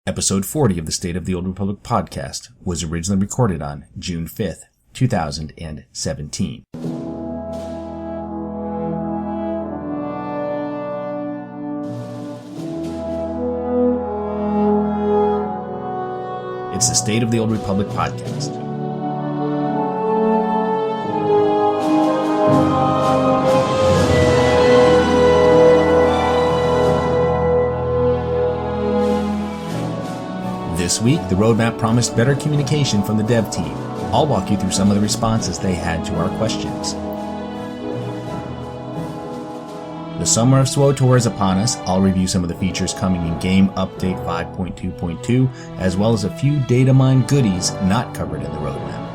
Episode 40 of the State of the Old Republic podcast was originally recorded on June 5th, 2017. It's the State of the Old Republic podcast. This week, the roadmap promised better communication from the dev team. I'll walk you through some of the responses they had to our questions. The Summer of SWTOR is upon us. I'll review some of the features coming in Game Update 5.2.2, as well as a few data mine goodies not covered in the roadmap.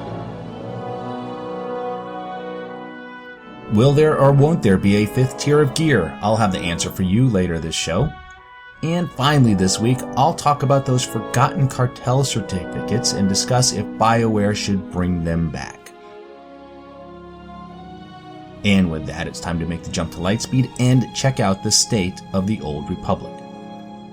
Will there or won't there be a fifth tier of gear? I'll have the answer for you later this show. And finally this week, I'll talk about those forgotten cartel certificates and discuss if BioWare should bring them back. And with that, it's time to make the jump to Lightspeed and check out the State of the Old Republic.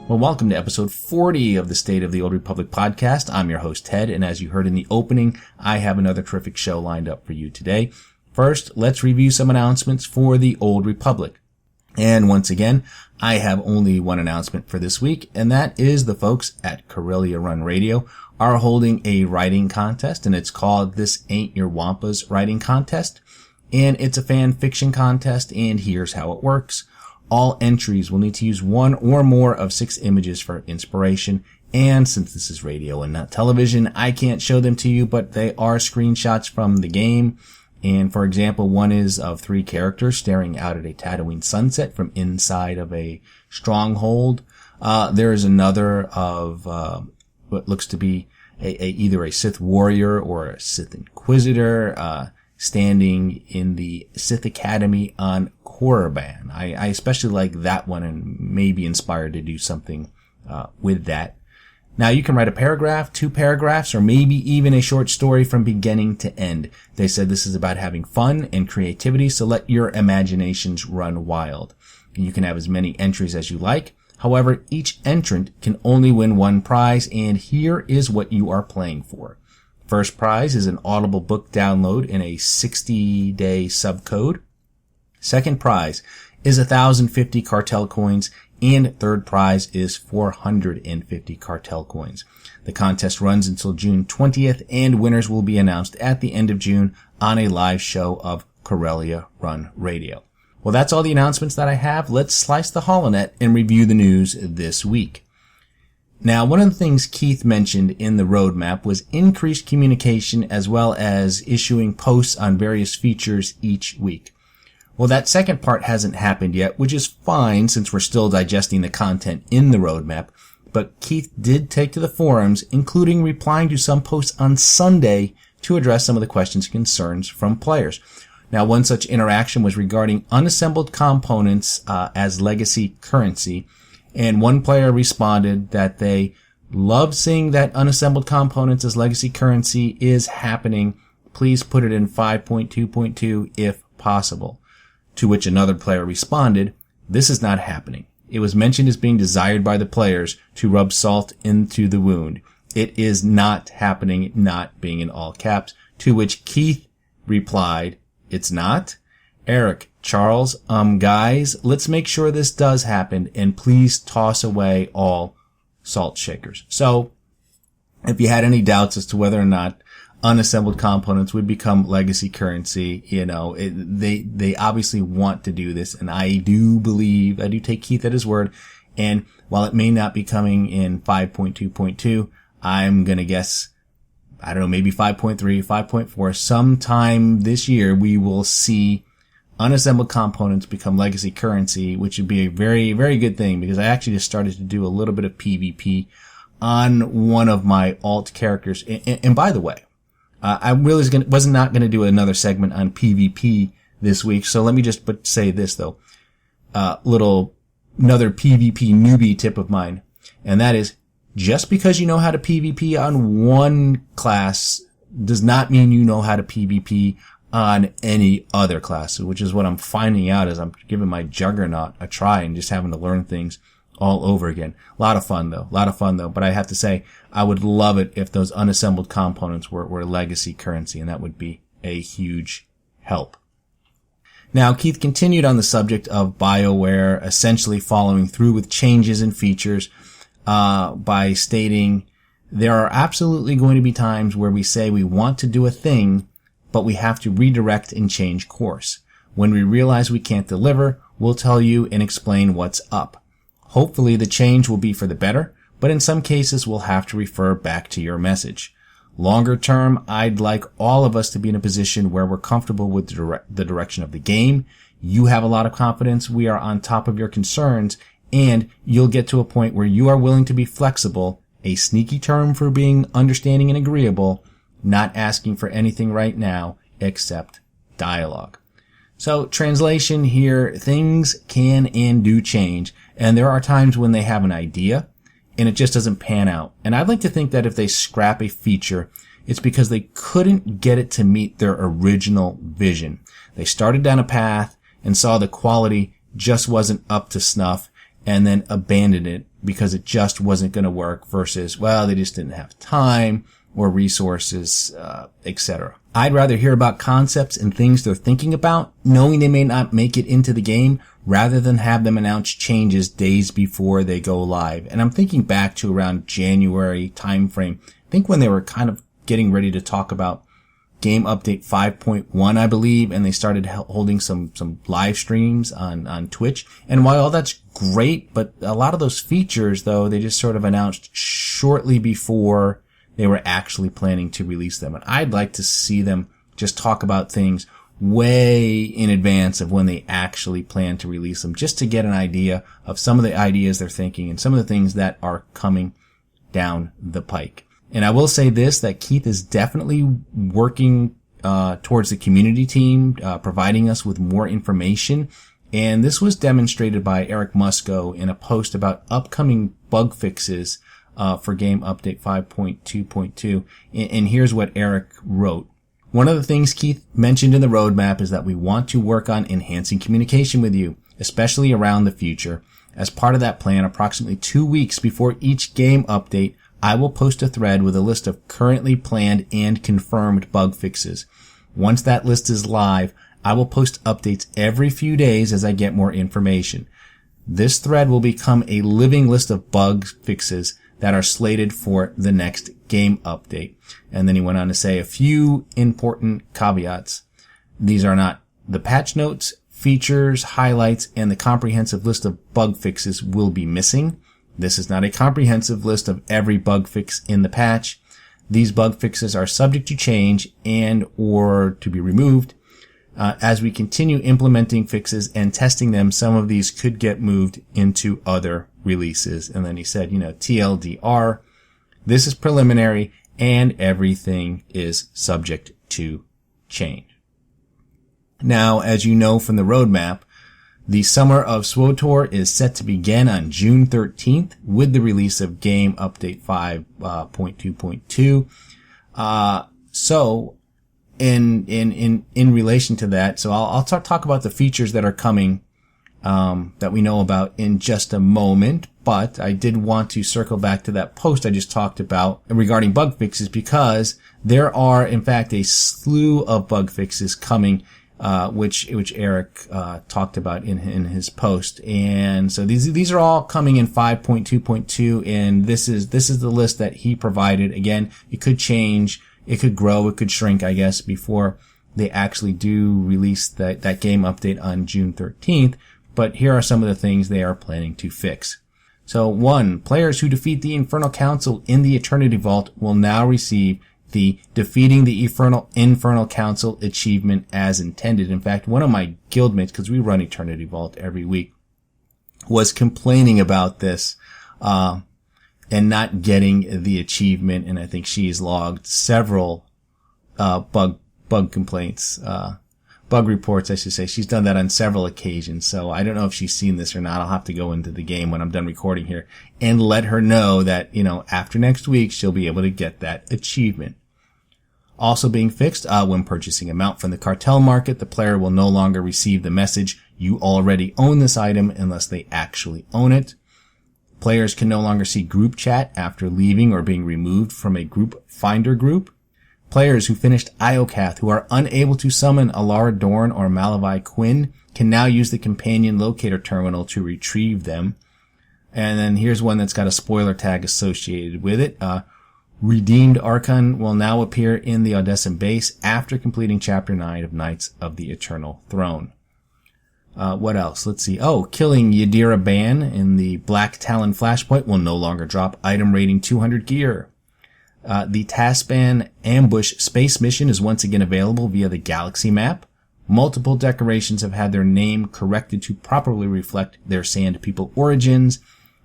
Well, welcome to episode 40 of the State of the Old Republic podcast. I'm your host, Ted, and as you heard in the opening, I have another terrific show lined up for you today. First, let's review some announcements for the Old Republic. And once again, I have only one announcement for this week, and that is the folks at Corellia Run Radio are holding a writing contest, and it's called This Ain't Your Wampa's Writing Contest. And it's a fan fiction contest, and here's how it works. All entries will need to use one or more of 6 images for inspiration, and since this is radio and not television, I can't show them to you, but they are screenshots from the game. And for example, one is of 3 characters staring out at a Tatooine sunset from inside of a stronghold. There is another of what looks to be either a Sith warrior or a Sith Inquisitor standing in the Sith Academy on Korriban. I especially like that one and may be inspired to do something with that. Now, you can write a paragraph, 2 paragraphs, or maybe even a short story from beginning to end. They said this is about having fun and creativity, so let your imaginations run wild. You can have as many entries as you like. However, each entrant can only win 1 prize, and here is what you are playing for. First prize is an Audible book download in a 60-day subcode. Second prize is 1,050 cartel coins, and third prize is 450 cartel coins. The contest runs until June 20th, and winners will be announced at the end of June on a live show of Corellia Run Radio. Well, that's all the announcements that I have. Let's slice the holonet and review the news this week. Now, one of the things Keith mentioned in the roadmap was increased communication as well as issuing posts on various features each week. Well, that second part hasn't happened yet, which is fine since we're still digesting the content in the roadmap, but Keith did take to the forums, including replying to some posts on Sunday to address some of the questions and concerns from players. Now, one such interaction was regarding unassembled components as legacy currency, and one player responded that they love seeing that unassembled components as legacy currency is happening. Please put it in 5.2.2 if possible. To which another player responded, this is not happening. It was mentioned as being desired by the players to rub salt into the wound. It is not happening, not being in all caps. To which Keith replied, it's not? Eric, Charles, guys, let's make sure this does happen and please toss away all salt shakers. So, if you had any doubts as to whether or not unassembled components would become legacy currency, they obviously want to do this, and I do take Keith at his word, and while it may not be coming in 5.2.2, I'm gonna guess, I don't know, maybe 5.3, 5.4, sometime this year we will see unassembled components become legacy currency, which would be a very, very good thing, because I actually just started to do a little bit of PvP on one of my alt characters, and by the way, I really was not going to do another segment on PvP this week, so let me just say this though. Another PvP newbie tip of mine, and that is, just because you know how to PvP on one class does not mean you know how to PvP on any other class, which is what I'm finding out as I'm giving my Juggernaut a try and just having to learn things all over again. A lot of fun though. But I have to say, I would love it if those unassembled components were legacy currency, and that would be a huge help. Now, Keith continued on the subject of BioWare essentially following through with changes and features, by stating, there are absolutely going to be times where we say we want to do a thing, but we have to redirect and change course. When we realize we can't deliver, we'll tell you and explain what's up. Hopefully the change will be for the better, but in some cases we'll have to refer back to your message. Longer term, I'd like all of us to be in a position where we're comfortable with the direction of the game. You have a lot of confidence. We are on top of your concerns, and you'll get to a point where you are willing to be flexible, a sneaky term for being understanding and agreeable, not asking for anything right now except dialogue. So translation here, things can and do change, and there are times when they have an idea and it just doesn't pan out. And I'd like to think that if they scrap a feature, it's because they couldn't get it to meet their original vision. They started down a path and saw the quality just wasn't up to snuff and then abandoned it because it just wasn't going to work versus, well, they just didn't have time or resources, etc. I'd rather hear about concepts and things they're thinking about, knowing they may not make it into the game, rather than have them announce changes days before they go live. And I'm thinking back to around January timeframe. I think when they were kind of getting ready to talk about Game Update 5.1, I believe, and they started holding some live streams on Twitch. And while all that's great, but a lot of those features, though, they just sort of announced shortly before they were actually planning to release them. And I'd like to see them just talk about things way in advance of when they actually plan to release them, just to get an idea of some of the ideas they're thinking and some of the things that are coming down the pike. And I will say this, that Keith is definitely working towards the community team, providing us with more information. And this was demonstrated by Eric Musco in a post about upcoming bug fixes for Game Update 5.2.2. And here's what Eric wrote. One of the things Keith mentioned in the roadmap is that we want to work on enhancing communication with you, especially around the future. As part of that plan, approximately 2 weeks before each game update, I will post a thread with a list of currently planned and confirmed bug fixes. Once that list is live, I will post updates every few days as I get more information. This thread will become a living list of bug fixes that are slated for the next game update. And then he went on to say a few important caveats. These are not the patch notes, features, highlights, and the comprehensive list of bug fixes will be missing. This is not a comprehensive list of every bug fix in the patch. These bug fixes are subject to change and or to be removed. As we continue implementing fixes and testing them, some of these could get moved into other releases. And then he said, TLDR, this is preliminary and everything is subject to change. Now, as you know from the roadmap, the Summer of SWTOR is set to begin on June 13th with the release of Game Update 5.2.2. So, in relation to that, so I'll talk about the features that are coming, that we know about in just a moment, but I did want to circle back to that post I just talked about regarding bug fixes, because there are, in fact, a slew of bug fixes coming, which Eric, talked about in his post. And so these are all coming in 5.2.2, and this is the list that he provided. Again, it could change. It could grow, it could shrink, I guess, before they actually do release that game update on June 13th. But here are some of the things they are planning to fix. So 1, players who defeat the Infernal Council in the Eternity Vault will now receive the Defeating the Infernal Council achievement as intended. In fact, one of my guildmates, because we run Eternity Vault every week, was complaining about this, and not getting the achievement, and I think she's logged several bug complaints, bug reports, I should say. She's done that on several occasions, so I don't know if she's seen this or not. I'll have to go into the game when I'm done recording here and let her know that, after next week, she'll be able to get that achievement. Also being fixed, when purchasing a mount from the Cartel Market, the player will no longer receive the message, "You already own this item," unless they actually own it. Players can no longer see group chat after leaving or being removed from a group finder group. Players who finished Iocath who are unable to summon Alara Dorn or Malavi Quinn can now use the companion locator terminal to retrieve them. And then here's one that's got a spoiler tag associated with it. Redeemed Archon will now appear in the Odessa base after completing Chapter 9 of Knights of the Eternal Throne. What else? Let's see. Killing Yadira Ban in the Black Talon Flashpoint will no longer drop item rating 200 gear. The Tasban Ambush Space Mission is once again available via the Galaxy map. Multiple decorations have had their name corrected to properly reflect their Sand People origins.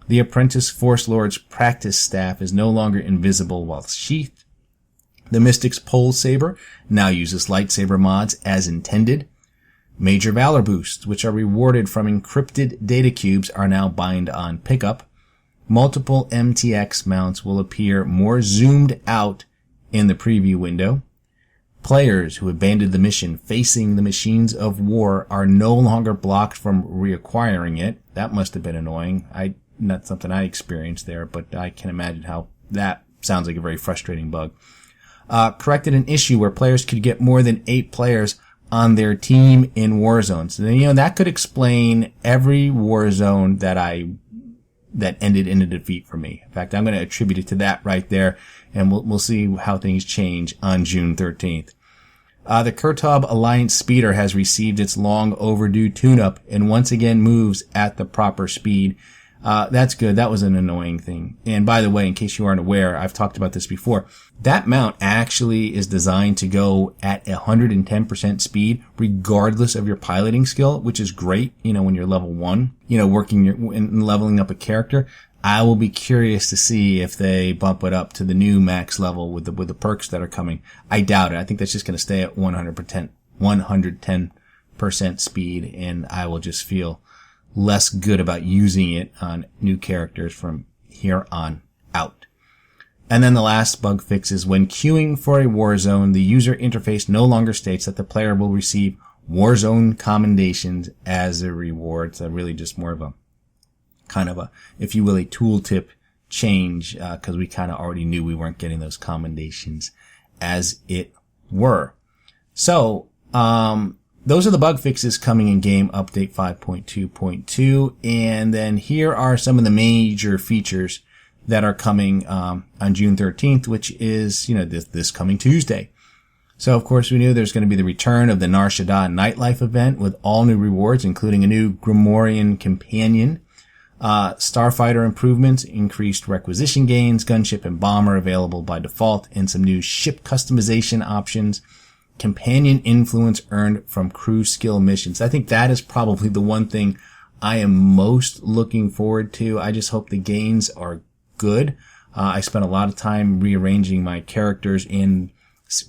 The Apprentice Force Lord's practice staff is no longer invisible while sheathed. The Mystic's Pole Saber now uses lightsaber mods as intended. Major Valor boosts, which are rewarded from encrypted data cubes, are now bind on pickup. Multiple MTX mounts will appear more zoomed out in the preview window. Players who abandoned the mission facing the machines of war are no longer blocked from reacquiring it. That must have been annoying. Not something I experienced there, but I can imagine how that sounds like a very frustrating bug. Corrected an issue where players could get more than 8 players on their team in Warzone. So, that could explain every Warzone that ended in a defeat for me. In fact, I'm going to attribute it to that right there, and we'll see how things change on June 13th. The Kurtob Alliance Speeder has received its long overdue tune-up and once again moves at the proper speed. That's good. That was an annoying thing. And by the way, in case you aren't aware, I've talked about this before. That mount actually is designed to go at 110% speed, regardless of your piloting skill, which is great, when you're level 1, and leveling up a character. I will be curious to see if they bump it up to the new max level with the perks that are coming. I doubt it. I think that's just going to stay at 110% speed, and I will just feel less good about using it on new characters from here on out. And then the last bug fix is when queuing for a Warzone, the user interface no longer states that the player will receive Warzone commendations as a reward. So really just more of a kind of a, if you will, a tooltip change, because we kind of already knew we weren't getting those commendations as it were. So, those are the bug fixes coming in Game Update 5.2.2, and then here are some of the major features that are coming on June 13th, which is, this coming Tuesday. So, of course, we knew there's going to be the return of the Nar Shaddaa Nightlife event with all new rewards, including a new Grimoirian companion, Starfighter improvements, increased requisition gains, gunship and bomber available by default, and some new ship customization options. Companion influence earned from crew skill missions. I think that is probably the one thing I am most looking forward to. I just hope the gains are good. I spent a lot of time rearranging my characters and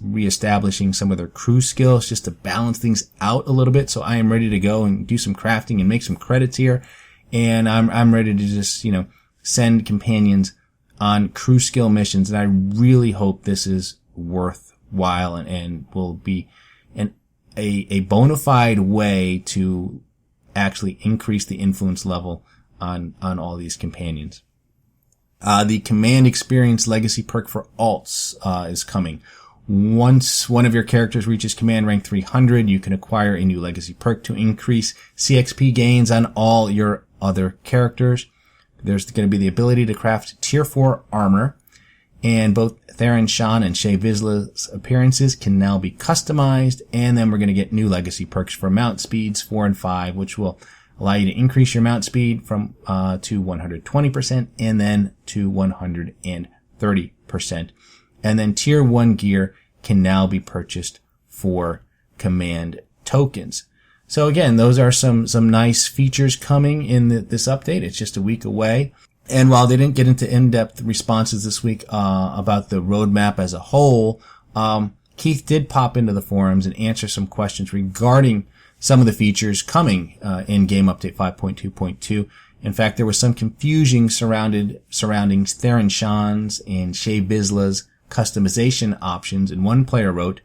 reestablishing some of their crew skills just to balance things out a little bit. So I am ready to go and do some crafting and make some credits here. And I'm ready to just, send companions on crew skill missions. And I really hope this is worthwhile and will be a bona fide way to actually increase the influence level on all these companions. The Command Experience Legacy perk for alts is coming. Once one of your characters reaches command rank 300, you can acquire a new legacy perk to increase CXP gains on all your other characters. There's going to be the ability to craft tier 4 armor, and both Theron Shan and Shea Vizsla's appearances can now be customized, and then we're going to get new legacy perks for mount speeds 4 and 5, which will allow you to increase your mount speed from to 120% and then to 130%. And then tier 1 gear can now be purchased for command tokens. So again, those are some nice features coming in this update. It's just a week away. And while they didn't get into in-depth responses this week about the roadmap as a whole, Keith did pop into the forums and answer some questions regarding some of the features coming in Game Update 5.2.2. In fact, there was some confusion surrounding Theron Shan's and Shea Vizsla's customization options, and one player wrote,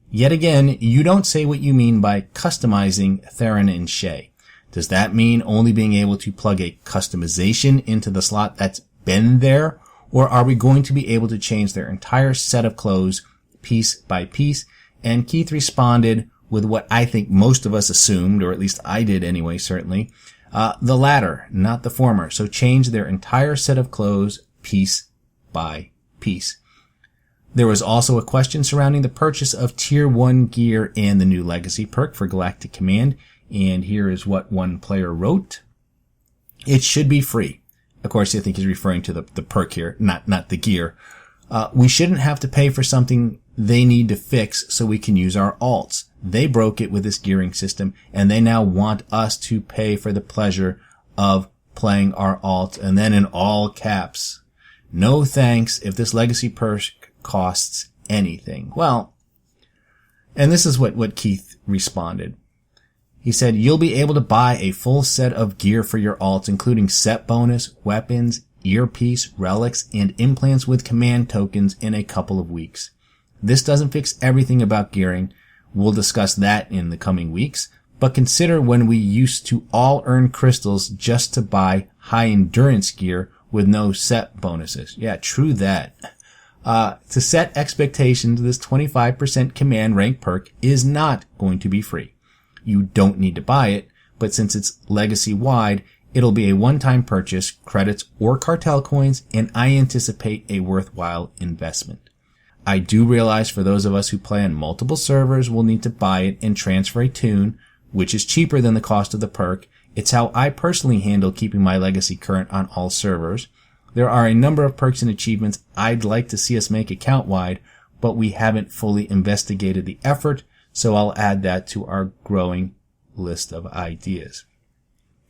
"Yet again, you don't say what you mean by customizing Theron and Shea. Does that mean only being able to plug a customization into the slot that's been there? Or are we going to be able to change their entire set of clothes piece by piece? And Keith responded with what I think most of us assumed, or at least I did anyway, certainly. The latter, not the former. So change their entire set of clothes piece by piece. There was also a question surrounding the purchase of Tier 1 gear and the new Legacy perk for Galactic Command. And here is what one player wrote. It should be free. Of course, I think he's referring to the perk here, not the gear. We shouldn't have to pay for something they need to fix so we can use our alts. They broke it with this gearing system, and they now want us to pay for the pleasure of playing our alts. And then in all caps, no thanks if this Legacy perk costs anything. Well, and this is what Keith responded. He said, you'll be able to buy a full set of gear for your alts, including set bonus, weapons, earpiece, relics, and implants with command tokens in a couple of weeks. This doesn't fix everything about gearing. We'll discuss that in the coming weeks. But consider when we used to all earn crystals just to buy high endurance gear with no set bonuses. Yeah, true that. To set expectations, this 25% command rank perk is not going to be free. You don't need to buy it, but since it's legacy-wide, it'll be a one-time purchase, credits or cartel coins, and I anticipate a worthwhile investment. I do realize for those of us who play on multiple servers, we'll need to buy it and transfer a tune, which is cheaper than the cost of the perk. It's how I personally handle keeping my legacy current on all servers. There are a number of perks and achievements I'd like to see us make account-wide, but we haven't fully investigated the effort, so I'll add that to our growing list of ideas.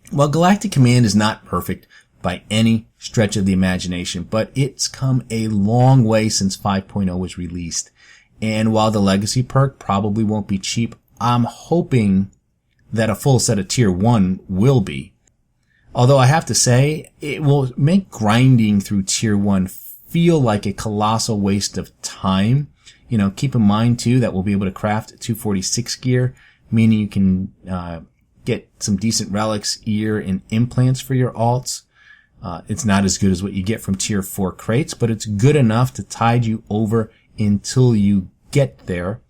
Well, Galactic Command is not perfect by any stretch of the imagination, but it's come a long way since 5.0 was released. And while the Legacy perk probably won't be cheap, I'm hoping that a full set of Tier 1 will be. Although I have to say, it will make grinding through Tier 1 feel like a colossal waste of time. You know, keep in mind too that we'll be able to craft 246 gear, meaning you can get some decent relics, ear, and implants for your alts. It's not as good as what you get from Tier 4 crates, but it's good enough to tide you over until you get there.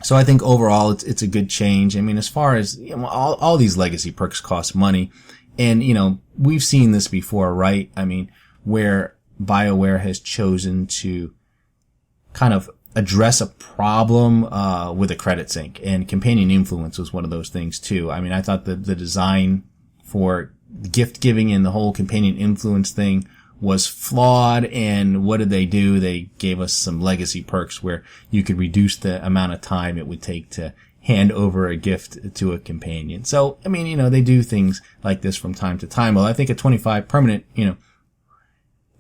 So I think overall it's a good change. I mean, as far as, you know, all these legacy perks cost money, and you know, we've seen this before, right? I mean, where BioWare has chosen to kind of address a problem with a credit sink, and Companion Influence was one of those things too. I mean, I thought the design for gift giving and the whole Companion Influence thing was flawed, and what did they do? They gave us some legacy perks where you could reduce the amount of time it would take to hand over a gift to a companion. So, I mean, you know, they do things like this from time to time. Well, I think at 25 permanent, you know,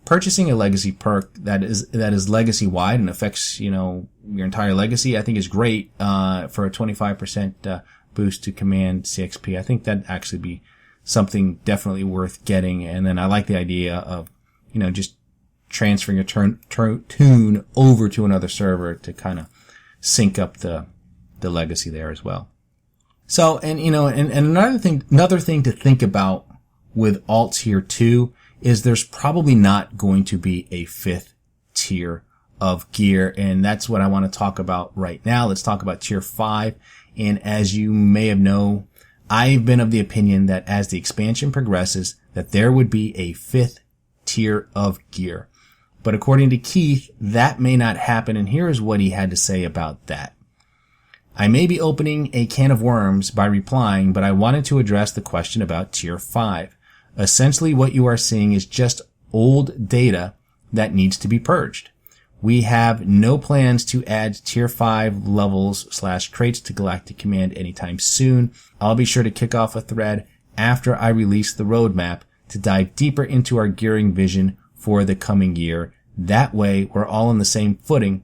purchasing a legacy perk that is legacy wide and affects, you know, your entire legacy, I think is great, for a 25%, boost to command CXP. I think that'd actually be something definitely worth getting. And then I like the idea of, you know, just transferring a tune over to another server to kind of sync up the legacy there as well. So, and you know, and another thing to think about with alts here too is there's probably not going to be a fifth tier of gear, and that's what I want to talk about right now. Let's talk about Tier 5. And as you may have known, I've been of the opinion that as the expansion progresses, that there would be a fifth tier of gear. But according to Keith, that may not happen, and here is what he had to say about that. I may be opening a can of worms by replying, but I wanted to address the question about Tier 5. Essentially, what you are seeing is just old data that needs to be purged. We have no plans to add Tier 5 levels/crates to Galactic Command anytime soon. I'll be sure to kick off a thread after I release the roadmap to dive deeper into our gearing vision for the coming year. That way, we're all on the same footing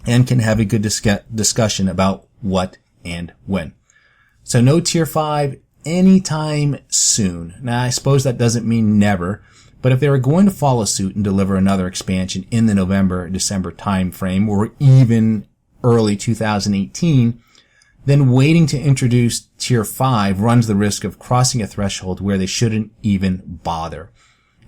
and can have a good discussion about what and when. So no Tier 5 anytime soon. Now, I suppose that doesn't mean never, but if they were going to follow suit and deliver another expansion in the November-December time frame, or even early 2018, then waiting to introduce Tier 5 runs the risk of crossing a threshold where they shouldn't even bother.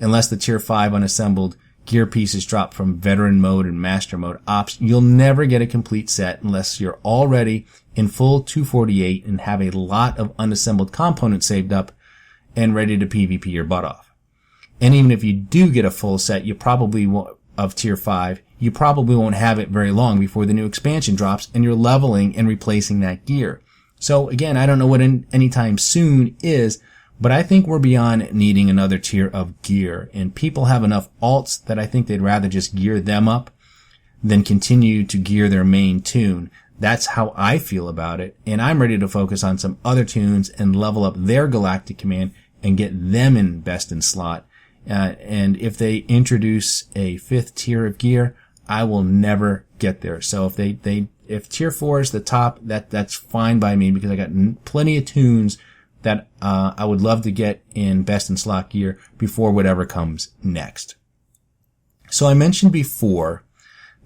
Unless the Tier 5 unassembled gear pieces drop from Veteran Mode and Master Mode ops, you'll never get a complete set unless you're already in full 248 and have a lot of unassembled components saved up and ready to PvP your butt off. And even if you do get a full set, you probably won't, of Tier 5, you probably won't have it very long before the new expansion drops and you're leveling and replacing that gear. So again, I don't know what anytime soon is, but I think we're beyond needing another tier of gear, and people have enough alts that I think they'd rather just gear them up than continue to gear their main tune. That's how I feel about it, and I'm ready to focus on some other tunes and level up their Galactic Command and get them in best in slot. And if they introduce a 5th tier of gear, I will never get there. So if Tier 4 is the top, that's fine by me, because I got plenty of tunes that I would love to get in best in slot gear before whatever comes next. So I mentioned before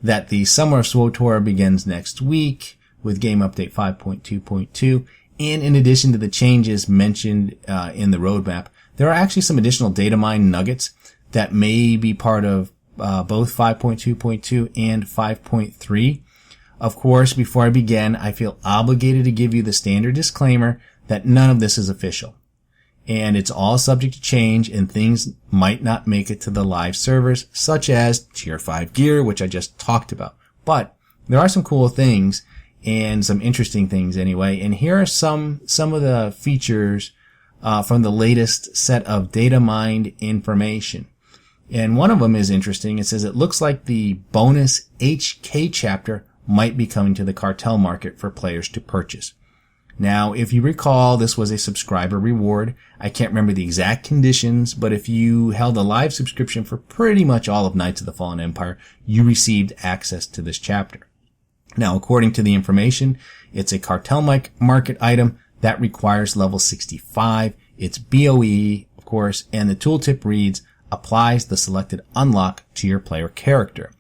that the Summer of SWTOR begins next week with Game Update 5.2.2, and in addition to the changes mentioned in the roadmap, there are actually some additional data mine nuggets that may be part of both 5.2.2 and 5.3. Of course, before I begin, I feel obligated to give you the standard disclaimer that none of this is official, and it's all subject to change, and things might not make it to the live servers, such as Tier 5 gear, which I just talked about. But there are some cool things and some interesting things anyway, and here are some of the features from the latest set of data mined information. And one of them is interesting. It says it looks like the bonus HK chapter might be coming to the Cartel Market for players to purchase. Now, if you recall, this was a subscriber reward. I can't remember the exact conditions, but if you held a live subscription for pretty much all of Knights of the Fallen Empire, you received access to this chapter. Now, according to the information, it's a Cartel Market item that requires level 65. It's BOE, of course, and the tooltip reads, applies the selected unlock to your player character.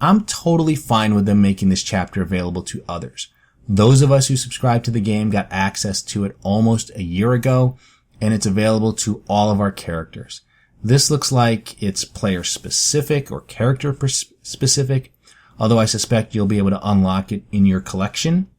I'm totally fine with them making this chapter available to others. Those of us who subscribe to the game got access to it almost a year ago, and it's available to all of our characters. This looks like it's player specific or character specific, although I suspect you'll be able to unlock it in your collection.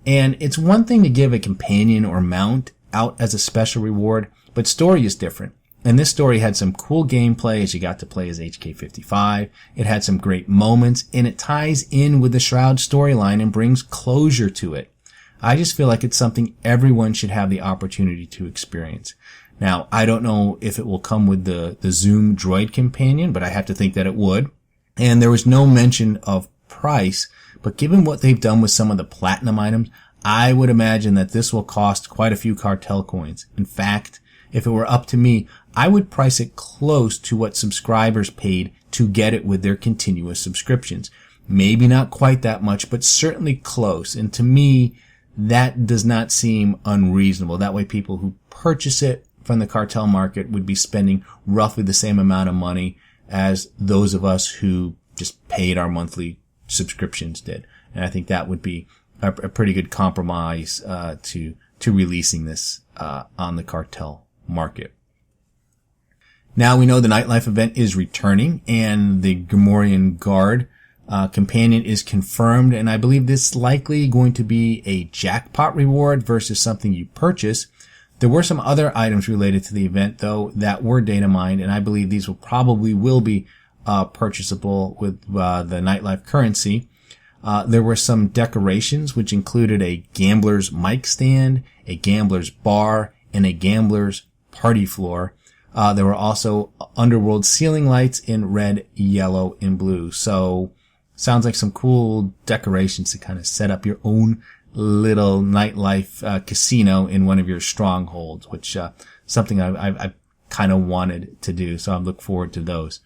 And it's one thing to give a companion or mount out as a special reward, but story is different. And this story had some cool gameplay as you got to play as HK-55. It had some great moments, and it ties in with the Shroud storyline and brings closure to it. I just feel like it's something everyone should have the opportunity to experience. Now, I don't know if it will come with the Zoom Droid Companion, but I have to think that it would. And there was no mention of price, but given what they've done with some of the platinum items, I would imagine that this will cost quite a few Cartel coins. In fact, if it were up to me, I would price it close to what subscribers paid to get it with their continuous subscriptions. Maybe not quite that much, but certainly close. And to me, that does not seem unreasonable. That way people who purchase it from the Cartel Market would be spending roughly the same amount of money as those of us who just paid our monthly subscriptions did. And I think that would be a pretty good compromise to releasing this on the Cartel Market. Now we know the Nightlife event is returning, and the Gamorrean Guard companion is confirmed, and I believe this is likely going to be a jackpot reward versus something you purchase. There were some other items related to the event, though, that were data mined, and I believe these will be purchasable with the Nightlife currency. There were some decorations, which included a gambler's mic stand, a gambler's bar, and a gambler's party floor. There were also underworld ceiling lights in red, yellow, and blue. So, sounds like some cool decorations to kind of set up your own little nightlife casino in one of your strongholds, which something I kind of wanted to do. So I look forward to those.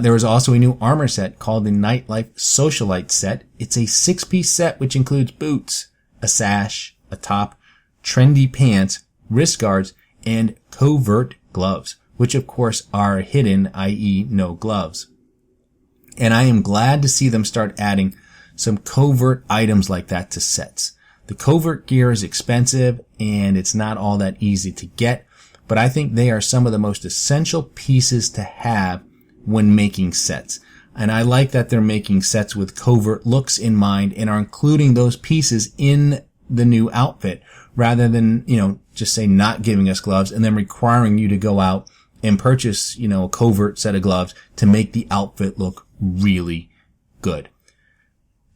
There was also a new armor set called the Nightlife Socialite set. It's a 6-piece set which includes boots, a sash, a top, trendy pants, wrist guards, and covert gloves, which of course are hidden, i.e. no gloves. And I am glad to see them start adding some covert items like that to sets. The covert gear is expensive and it's not all that easy to get, but I think they are some of the most essential pieces to have when making sets. And I like that they're making sets with covert looks in mind and are including those pieces in the new outfit rather than, just say not giving us gloves and then requiring you to go out and purchase, a covert set of gloves to make the outfit look really good.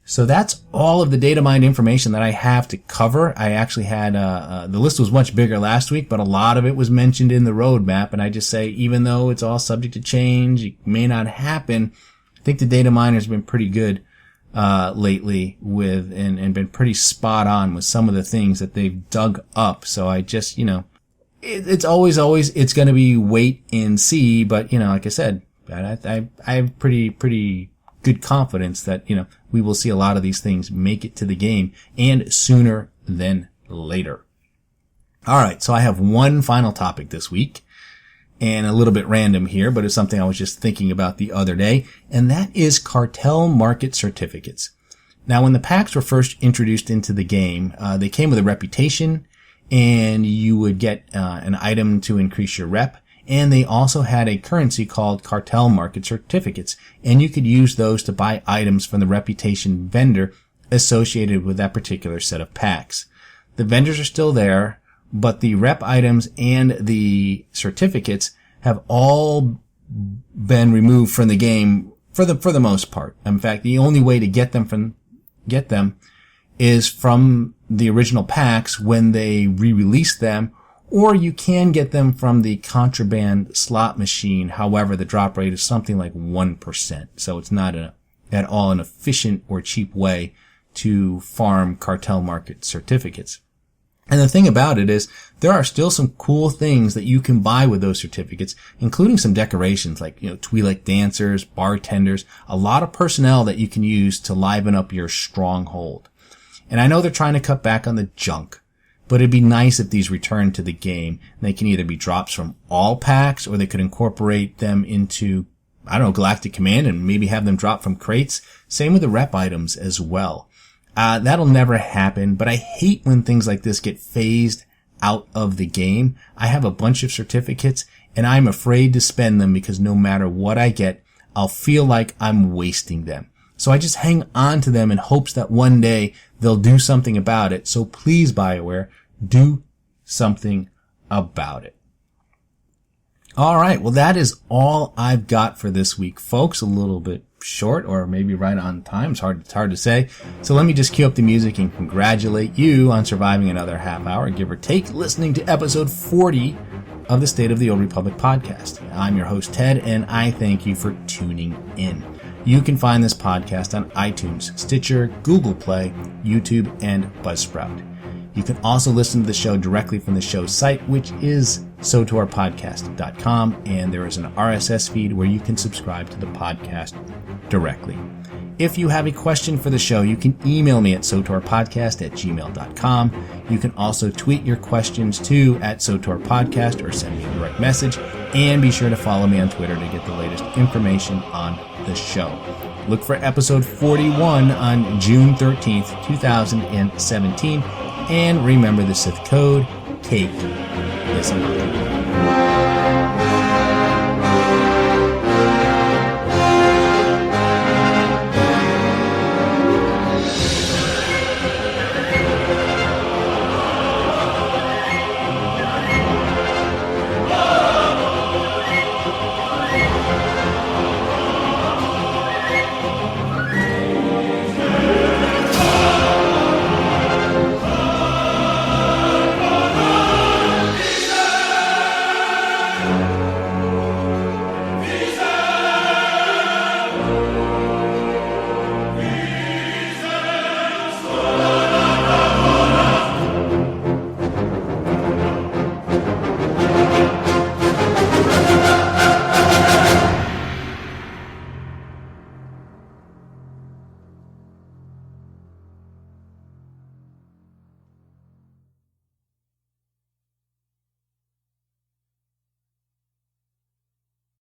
So that's all of the data mined information that I have to cover. I actually had, the list was much bigger last week, but a lot of it was mentioned in the roadmap. And I just say, even though it's all subject to change, it may not happen. I think the data miner's been pretty good, lately with, and been pretty spot on with some of the things that they've dug up. So I just, it's always, it's going to be wait and see. But, like I said, I have pretty good confidence that, we will see a lot of these things make it to the game and sooner than later. All right. So I have one final topic this week and a little bit random here, but it's something I was just thinking about the other day. And that is Cartel Market Certificates. Now, when the packs were first introduced into the game, they came with a reputation and you would get an item to increase your rep. And they also had a currency called Cartel Market Certificates, and you could use those to buy items from the reputation vendor associated with that particular set of packs. The vendors are still there, but the rep items and the certificates have all been removed from the game for the most part. In fact, the only way to get them is from the original packs when they re-release them, or you can get them from the contraband slot machine. However, the drop rate is something like 1%. So it's not at all an efficient or cheap way to farm Cartel Market Certificates. And the thing about it is there are still some cool things that you can buy with those certificates, including some decorations like, Twi'lek dancers, bartenders, a lot of personnel that you can use to liven up your stronghold. And I know they're trying to cut back on the junk, but it'd be nice if these return to the game. They can either be drops from all packs, or they could incorporate them into, Galactic Command and maybe have them drop from crates. Same with the rep items as well. That'll never happen, but I hate when things like this get phased out of the game. I have a bunch of certificates and I'm afraid to spend them because no matter what I get, I'll feel like I'm wasting them. So I just hang on to them in hopes that one day they'll do something about it. So please, BioWare, do something about it. All right. Well, that is all I've got for this week, folks. A little bit short, or maybe right on time. It's hard to say. So let me just cue up the music and congratulate you on surviving another half hour, give or take, listening to episode 40 of the State of the Old Republic podcast. I'm your host, Ted, and I thank you for tuning in. You can find this podcast on iTunes, Stitcher, Google Play, YouTube, and Buzzsprout. You can also listen to the show directly from the show's site, which is SWTORpodcast.com, and there is an RSS feed where you can subscribe to the podcast directly. If you have a question for the show, you can email me at SWTORpodcast@gmail.com. You can also tweet your questions to @SWTORpodcast or send me a direct message, and be sure to follow me on Twitter to get the latest information on the show. Look for episode 41 on June 13th, 2017. And remember the Sith code, take this amount.